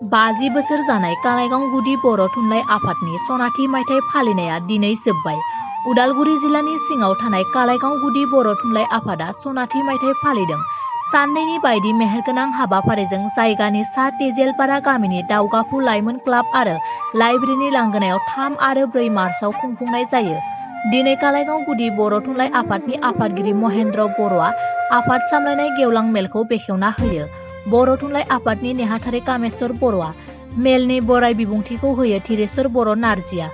50 बोसोर जानाय कालाइगाव गुदि बर' थुनलाइ आफादनि सनाथि मायथाइ फालिनाया दिनै जोब्बाय। उदालगुरि जिल्लानि सिङाव थानाय कालाइगाव गुदि बर' थुनलाइ आफादा सनाथि मायथाइ फालिदों। साननैनि बायदि मेहेरगोनां हाबाफारिजों जायगानि सा तेजेलपारा गामिनि दावगाफु लाइमोन क्लाब आरो लाइब्रेरिनि लांगोनायाव 3 आरो 4 मार्चआव खुंफुंनाय जायो। दिनै कालाइगाव गुदि बर' थुनलाइ आफादनि आफादगिरि महेन्द्र बर'आ आफाद सामलायनाय गेवलां मेलखौ बेखेवना होयो। बर' थुनलाइ आफादनि नेहाथारि कामेस्वर बर'आ मेलनि बराय बिबुंथिखौ होयो। धीरेश्वर बर' नार्जिया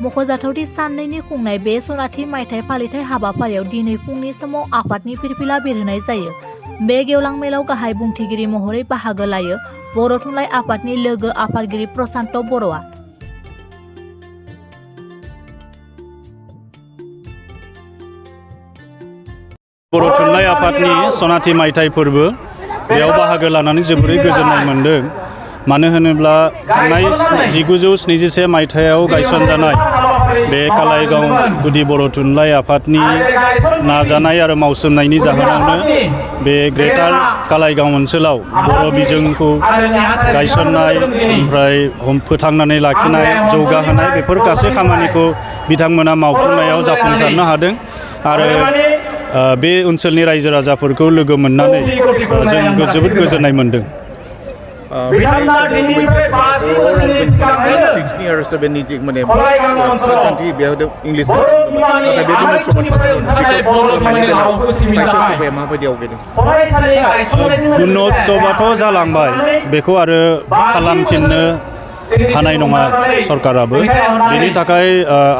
मख'जाथावदि साननैनि खुंनाय बे सनाथि मायथाइ फालिथाय हाबाफारियाव दिनै फुंनि समाव आफादनि फिरफिला बिरहोनाय जायो। बे गेवलां मेलाव गाहाय बुंथिगिरि महरै बाहागो लायो बर' थुनलाइ आफादनि लोगो आफादगिरि प्रशान्त बर'आ। बर' थुनलाइ आफादनि सनाथि मायथाइ फोरबो बेयाव बाहागो लानानै जोबोरै गोजोननाय मोन्दों। मानो होनोब्ला थांनाय 1971 मायथाइयाव गायसनजानाय बे कालाइगाव गुदि बर' थुनलाइ आफादनि नाजानाय आरो मावसोमनायनि जाहोनावनो बे ग्रेटार कालाइगाव ओनसोलाव बर' बिजोंखौ गायसननाय ओमफ्राय फोथांनानै लाखिनाय जौगाहोनाय बेफोर गासै खामानिखौ बिथांमोना मावफुंनायाव जाफुंसारनो हादों। आरो बे ओनसोलनि रायजो राजाफोरखौ लोगो मोननानै जों जोबोद गोजोननाय मोन्दों। गुणोत्सवाथ' जालांबाय, बेखौ आरो खालामफिननो हानाय नङा सरकाराबो। बेनि थाखाय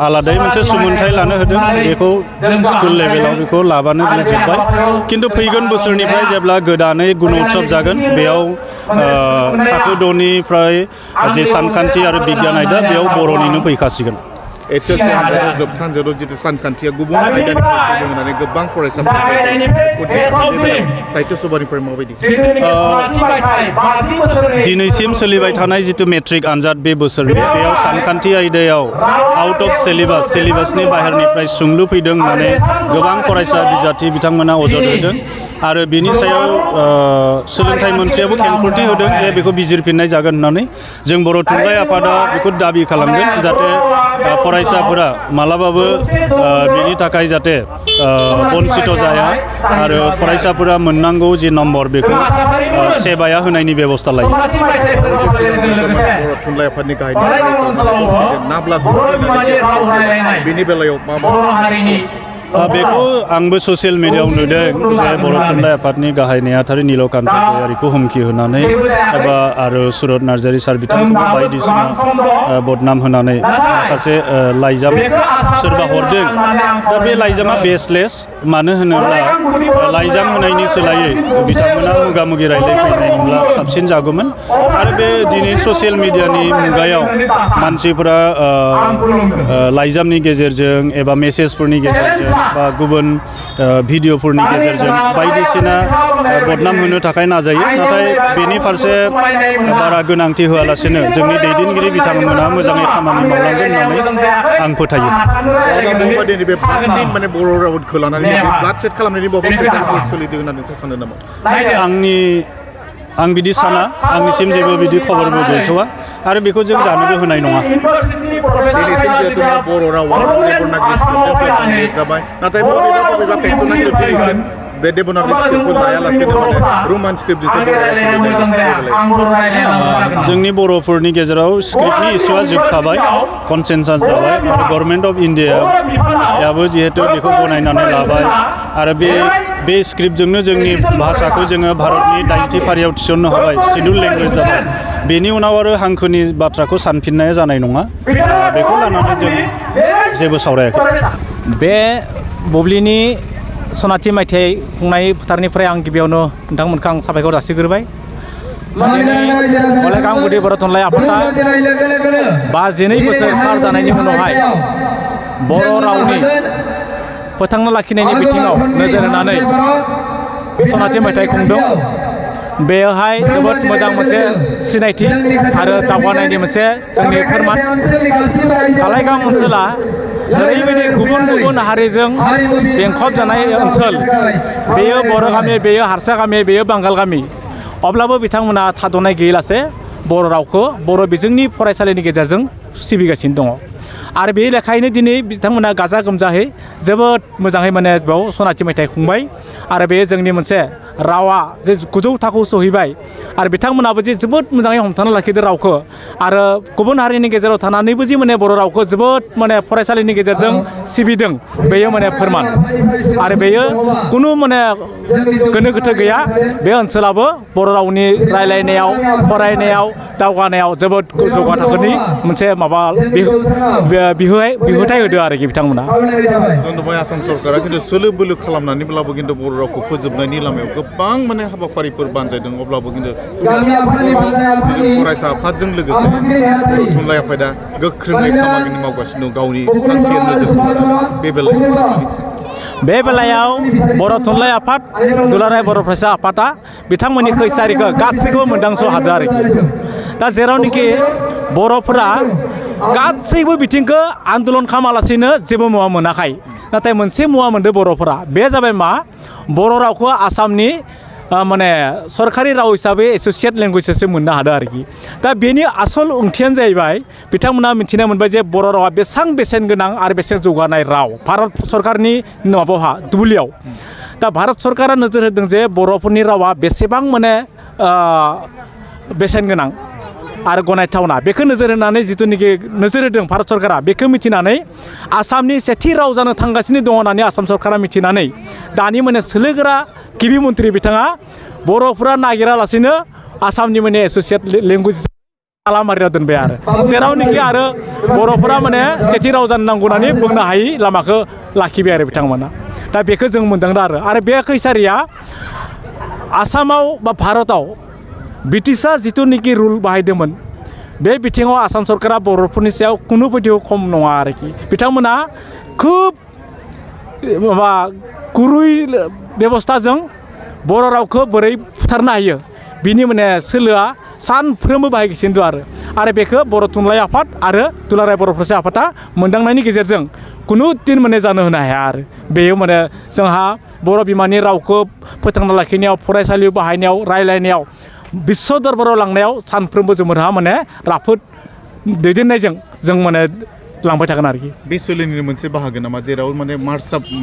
आलादायै मोनसे सोमोनथाइ लानो होदों। बेखौ स्कुल लेभेलाव बेखौ लाबानो बे जोब्बाय। खिन्थु फैगोन बोसोरनिफ्राय जेब्ला गोदानै गुणोत्सव जागोन बेयाव थाखो 6निफ्राय जे सानखान्थि आरो बिगियान आयदा बेयाव बर'निनो फैखासिगोन। जोबथानजों जिथु सानखान्थिया गुबुन आयदानिफ्राय होनानै गोबां साहित्य सभानिफ्राय माबायदि दिनैसिम सोलिबाय थानाय जिथु मेट्रिक आनजाद बे बोसोरनि बेयाव सानखान्थि आयदायाव आउट अफ सिलेबासनि बाहेरनिफ्राय सोंलु फैदों होननानै गोबां फरायसा बिजाथि बिथांमोना अजद होदों। आरो बिनि सायाव सोलोंथाइ मन्थ्रियाबो खेंफोरथि होदों जे बेखौ बिजिरफिननाय जागोन होननानै। जों बर' थुनलाइ आफादा बेखौ दाबि खालामगोन जाहाथे फरायसाफोरा मालाबाबो बेनि थाखाय जाहाथे बन्सित जाया आरो फरायसाफोरा मोननांगौ जि नम्बर बेखौ सेबाया होनायनि बेबस्था लायो। बर' थुनलाइ आफादनि गाहाय बेनि बेलायाव बेखौ आंबो ससियेल मिडियायाव नुदों जे बर' थुनलाइ आफादनि गाहाय नेहाथारि नीलकान्त गयारिखौ हुमखि होनानै एबा आरो सुरत नार्जारि सार बिथांखौबो बायदिसिना बदनाम होनानै माखासे लाइजाम सोरबा हरदों। दा बे लाइजामा बेसलेस। मानो होनोब्ला लाइजाम होनायनि सोलायै बिथांमोना मोगा-मोगि रायज्लायफैनायमोनब्ला साबसिन जागौमोन। आरो बे दिनै ससियेल मिडियानि मुगायाव मानसिफोरा लाइजामनि गेजेरजों एबा मेसेजफोरनि गेजेरजों बा गुबुन भिडिअफोरनि गेजेरजों बायदिसिना बदनाम होनो थाखाय नाजायो। नाथाय बेनि फारसे बारा गोनांथि होआलासेनो जोंनि दैदेनगिरि बिथांमोना मोजाङै खामानि मावलांगोन होननानै आं फोथायो। आं बिदि साना। आंनिसिम जेबो बिदि खबरबो गैथ'वा आरो बेखौ जों जानोबो होनाय नङा। बर' रावा जाबाय, नाथाय बे देबनागरि स्क्रिप्टखौ लायालासेनो रमान स्क्रिप्टजोंसो जोंनि बर'फोरनि गेजेराव स्क्रिप्टनि इस्युआ जोबखाबाय, कनसेन्सास जाबाय। आरो गभर्नमेन्ट अफ इन्डियायाबो जिहेतु बेखौ गनायनानै लाबाय आरो बे स्क्रिप्टजोंनो जोंनि भाषाखौ जोङो भारतनि 90 फारियाव थिसननो हाबाय, शिड्युल लेंगुवेज जाबाय। बेनि उनाव आरो हांखोनि बाथ्राखौ सानफिननाया जानाय नङा। बेखौ लानानै जों जेबो सावरायाखै। बे बुब्लिनि सनाथि मायथाइ खुंनाय फोथारनिफ्राय आं गिबियावनो नोंथांमोनखौ आं साबायखर जासिग्रोबाय। कालाइगाव गुदि बर' थुनलाइ आफादा 52 बोसोर पार जानायनि उनावहाय बर' रावनि फोथांना लाखिनायनि बिथिङाव नोजोर होनानै सनाथि मायथाइ खुंदों। बेवहाय जोबोद मोजां मोनसे सिनायथि आरो दावगानायनि मोनसे जोंनि फोरमान। कालाइगाव ओनसोला ओरैबायदि गुबुन गुबुन हारिजों बेंखब जानाय ओनसोल। बेयो बर' गामि, बेयो हारसा गामि, बेयो बांगाल गामि। अब्लाबो बिथांमोना थाद'नाय गैयालासे बर' रावखौ बर' बिजोंनि फरायसालिनि गेजेरजों सिबिगासिनो दङ आरो बे लेखायैनो दिनै बिथांमोना गाजा गोमजायै जोबोद मोजाङै माने बेयाव सनाथि मेथाइ खुंबाय आरो बे जोंनि मोनसे रावा जे गोजौ थाखोआव सहैबाय आरो बिथांमोनाबो जे जोबोद मोजाङै हमथाना लाखिदों रावखौ आरो गुबुन हारिनि गेजेराव थानानैबो जे माने बर' रावखौ जोबोद माने फरायसालिनि गेजेरजों सिबिदों बेयो माने फोरमान आरो बेयो खुनु माने गोनो गोथो गैया बे ओनसोलाबो बर' रावनि रायलायनायाव फरायनायाव दावगानायाव जोबोद जौगा थाखोनि मोनसे माबा बिहोथाय होदों आरोखि बिथांमोना नुबाय आसाम सरकारा खिन्थु सोलो बोलो खालामनानैब्लाबो खिन्थु बर' रावखौ फोजोबनायनि लामायाव गोबां माने हाबाफारिफोर बानजायदों अब्लाबो खिन्थु फरायसा आफादजों लोगोसे थुनलाइ आफादा गोख्रोङै खामानि मावगासिनो दं गावनि थांखियाव नोजोर बे बेलायाव बे बेलायाव बर' थुनलाइ आफाद दुलाराय बर' फरायसा आफादा बिथांमोननि खैसारिखौ गासैखौबो मोनदांस' हादों आरोखि दा जेरावनोखि बर'फोरा गासैबो बिथिंखौ आन्दलन खालामालासिनो जेबो मुवा मोनाखै नाथाय मोनसे मुवा मोनदों बर'फोरा बे जाबाय मा बर' रावखौ आसामनि माने सरकारि राव हिसाबै एस'सियेट लेंगुवेजसो मोननो हादों आरोखि दा बेनि आसल ओंथियानो जाहैबाय बिथांमोना मिथिनो मोनबाय जे बर' रावा बेसेबां बेसेन गोनां आरो बेसेबां जौगानाय राव भारत सरकारनि माबावहा दुब्लियाव दा भारत सरकारा नोजोर होदों जे बर'फोरनि रावा बेसेबां माने बेसेन गोनां आरो गनायथावना बेखौ नोजोर होनानै जिथुनिखि नोजोर होदों भारत सरकारा बेखौ मिथिनानै आसामनि सेथि राव जानो थांगासिनो दङ होननानै आसाम सरकारा मिथिनानै दानि माने सोलोगोरा गिबि मन्थ्रि बिथाङा बर'फोरा नागिरालासिनो आसामनि माने एस'सियेट लेंगुवेज खालामारियाव दोनबाय आरो जेरावनोखि आरो बर'फोरा माने सेथि राव जानो नांगौ होननानै बुंनो हायि लामाखौ लाखिबाय आरो बिथांमोना दा बेखौ जों मोनदांदों आरो बे खैसारिया आसामाव बा भारताव ब्रिटिशआ जिथुनिखि रुल बाहायदोंमोन बे बिथिङाव आसाम सरकारा बर'फोरनि सायाव खुनु बायदियाव खम नङा आरोखि बिथांमोना खोब माबा गुरै बेबस्थाजों बर' रावखौ बोरै फुथारनो हायो बिनि माने सोलोआ सानफ्रोमबो बाहायगासिनो दं आरो बेखौ बर' थुनलाइ आफाद आरो दुलाराय बर' फरायसा आफादा मोनदांनायनि गेजेरजों खुनु दिन माने जानो होनो हाया आरो बेयो माने जोंहा बर' बिमानि रावखौ फोथांना लाखिनायाव फरायसालियाव बाहायनायाव रायलायनायाव बिश्व दरबाराव लांनायाव सानफ्रोमबो जोंहा माने राफोद दैदेननायजों जों माने लांबाय थागोन आरोखि बे सोलोनि मोनसे बाहागो नामा जेराव माने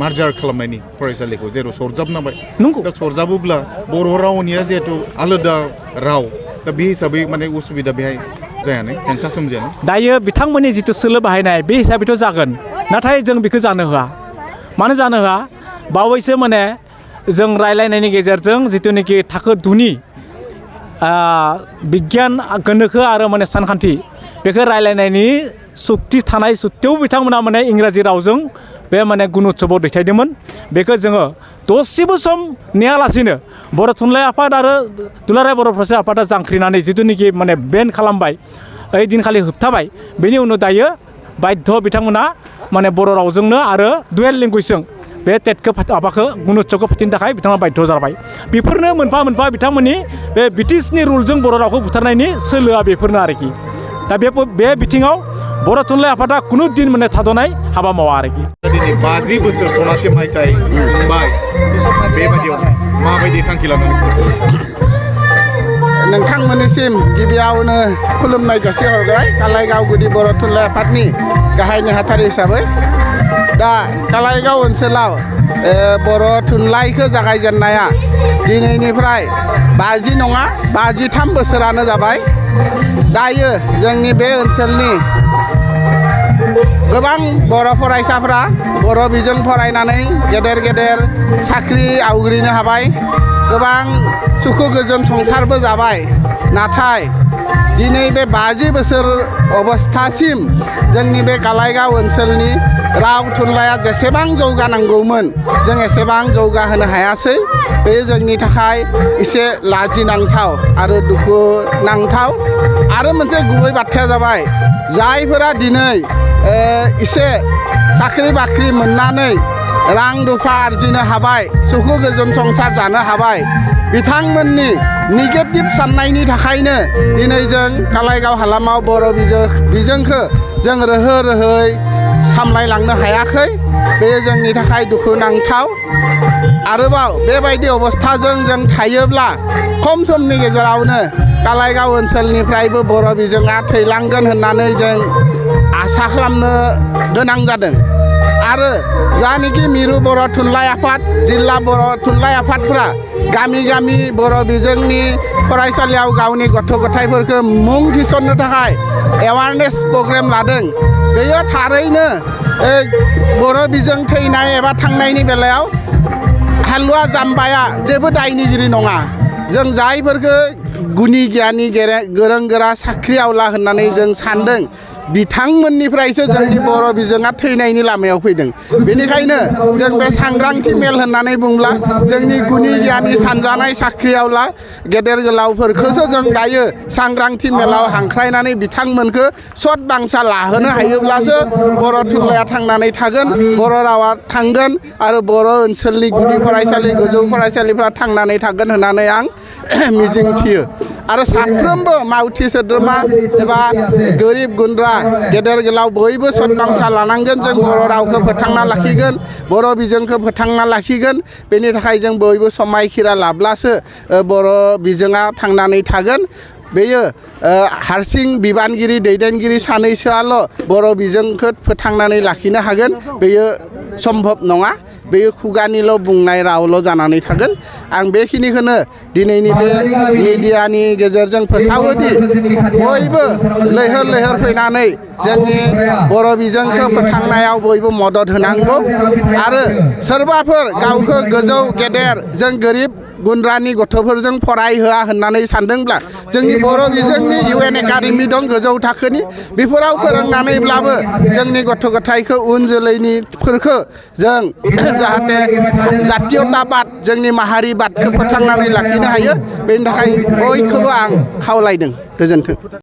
मार्जार खालामनायनि फरायसालिखौ जेराव सरजाबनांबाय नंगौ दा सरजाबोब्ला बर' रावनिया जिहेथु आलादा राव दा बे हिसाबै माने उसुबिदा बेहाय जायानो हेंथा सोमजियानो दायो बिथांमोननि जिथु सोलो बाहायनाय बे हिसाबैथ' जागोन नाथाय जों बेखौ जानो होआ मानो जानो होआ बावैसो माने जों रायलायनायनि गेजेरजों जिथुनिखि थाखो 2नि बिगियान गोनोखो आरो माने सानखान्थि बेखौ रायलायनायनि सुक्ति थानाय सुत्तेव बिथांमोना माने इंराजि रावजों बे माने गुणोत्सबआव दैथायदोंमोन बेखौ जोङो दसेबो सम नेयालासिनो बर' थुनलाइ आफाद आरो दुलाराय बर' फरायसा आफादा जांख्रिनानै जिथुनिखि माने बेन खालामबाय ओइ दिनखालि होबथाबाय बेनि उनाव दायो बाध्य बिथांमोना माने बर' रावजोंनो आरो डुवेल लेंगुवेजजों बे टेटखौ माबाखौ गुणोत्सबखौ फाथिनो थाखाय बिथाङा बाध्य जाबाय बेफोरनो मोनफा मोनफा बिथांमोननि बे ब्रिटिशनि रुलजों बर' रावखौ बुथारनायनि सोलोआ बेफोरनो आरोखि दा बे बिथिङाव बर' थुनलाइ आफादा खुनु दिन माने थाद'नाय हाबा मावा आरोखि दिनै 50 बोसोर सनाथि मायथाइ खुंबाय बेबायदियाव माबायदि थांखि लानानै नोंथांमोननिसिम गिबियावनो खुलुमनाय जासिहरबाय कालाइगाव गुदि बर' थुनलाइ आफादनि गाहाय नेहाथारि हिसाबै दा कालाइगाव ओनसोलाव बर' थुनलाइखौ जागायजेननाया दिनैनिफ्राय 50 नङा 53 बोसोरानो जाबाय दायो जोंनि बे ओनसोलनि गोबां बर' फरायसाफ्रा बर' बिजों फरायनानै गेदेर गेदेर साख्रि आवग्रिनो हाबाय गोबां सुखु गोजोन संसारबो जाबाय नाथाय दिनै बे 50 बोसोर अबस्थासिम जोंनि बे कालाइगाव ओनसोलनि राव थुनलाइया जेसेबां जौगानांगौमोन जों एसेबां जौगाहोनो हायासै बे जोंनि थाखाय एसे लाजिनांथाव आरो दुखु नांथाव आरो मोनसे गुबै बाथ्राया जाबाय जायफोरा दिनै एसे साख्रि बाख्रि मोननानै रां रुफा आरजिनो हाबाय सुखु गोजोन संसार जानो हाबाय बिथांमोननि निगेटिभ साननायनि थाखायनो दिनै जों कालाइगाव हालामाव बर' बिजोंखौ जों रोहो रोहोयै सामलायलांनो हायाखै बेयो जोंनि थाखाय दुखुनांथाव आरोबाव बेबायदि अबस्थाजों जों थायोब्ला खम समनि गेजेरावनो कालाइगाव ओनसोलनिफ्रायबो बर' बिजोङा थैलांगोन होननानै जों आसा खालामनो गोनां जादों आरो जानिखि मिरु बर' थुनलाइ आफाद जिल्ला बर' थुनलाइ आफादफ्रा गामि गामि बर' बिजोंनि फरायसालियाव गावनि गथ' गथायफोरखौ मुं थिसननो थाखाय एवारनेस प्रग्राम लादों बेयो थारैनो बर' बिजों थैनाय एबा थांनायनि बेलायाव हालुवा जाम्बाया जेबो दायनिगिरि नङा जों जायफोरखौ गुनि गियानि गोरों गोरा साख्रि आवला होननानै जों सानदों बिथांमोननिफ्रायसो जोंनि बर' बिजोङा थैनायनि लामायाव फैदों बेनिखायनो जों बे सांग्रांथि मेल होननानै बुंब्ला जोंनि गुनि गियानि सानजानाय साख्रि आवला गेदेर गोलावफोरखौसो जों दायो सांग्रांथि मेलाव हांख्रायनानै बिथांमोनखौ सत बांसा लाहोनो हायोब्लासो बर' थुनलाइया थांनानै थागोन बर' रावा थांगोन आरो बर' ओनसोलनि गुदि फरायसालि गोजौ फरायसालिफ्रा थांनानै थागोन होननानै आं मिजिंथियो आरो साफ्रोमबो मावथि सोद्रोमा एबा गोरिब गुन्द्रा गेदेर गोलाव बयबो सतबांसा लानांगोन जों बर' रावखौ फोथांना लाखिगोन बर' बिजोंखौ फोथांना लाखिगोन बेनि थाखाय जों बयबो समायखिरा लाब्लासो बर' बिजोङा थांनानै थागोन बेयो हारसिं बिबानगिरि दैदेनगिरि सानैसोआल' बर' बिजोंखौ फोथांनानै लाखिनो हागोन बेयो सम्भब नङा बेयो खुगानिल' बुंनाय रावल' जानानै थागोन आं बेखिनिखौनो दिनैनि बे मिडियानि गेजेरजों फोसावोदि बयबो लैहोर लैहोर फैनानै जोंनि बर' बिजोंखौ फोथांनायाव बयबो मदद होनांगौ आरो सोरबाफोर गावखौ गोजौ गेदेर जों गोरिब गुन्द्रानि गथ'फोरजों फरायहोआ होननानै सानदोंब्ला जोंनि बर' बिजोंनि UN एकाडेमि दं गोजौ थाखोनि बेफोराव फोरोंनानैब्लाबो जोंनि गथ' गथायखौ उन जोलैनिफोरखौ जों जाहाथे जातीयताबाद जोंनि माहारिबादखौ फोथांनानै लाखिनो हायो बेनि थाखाय बयखौबो आं खावलायदों गोजोन्थों।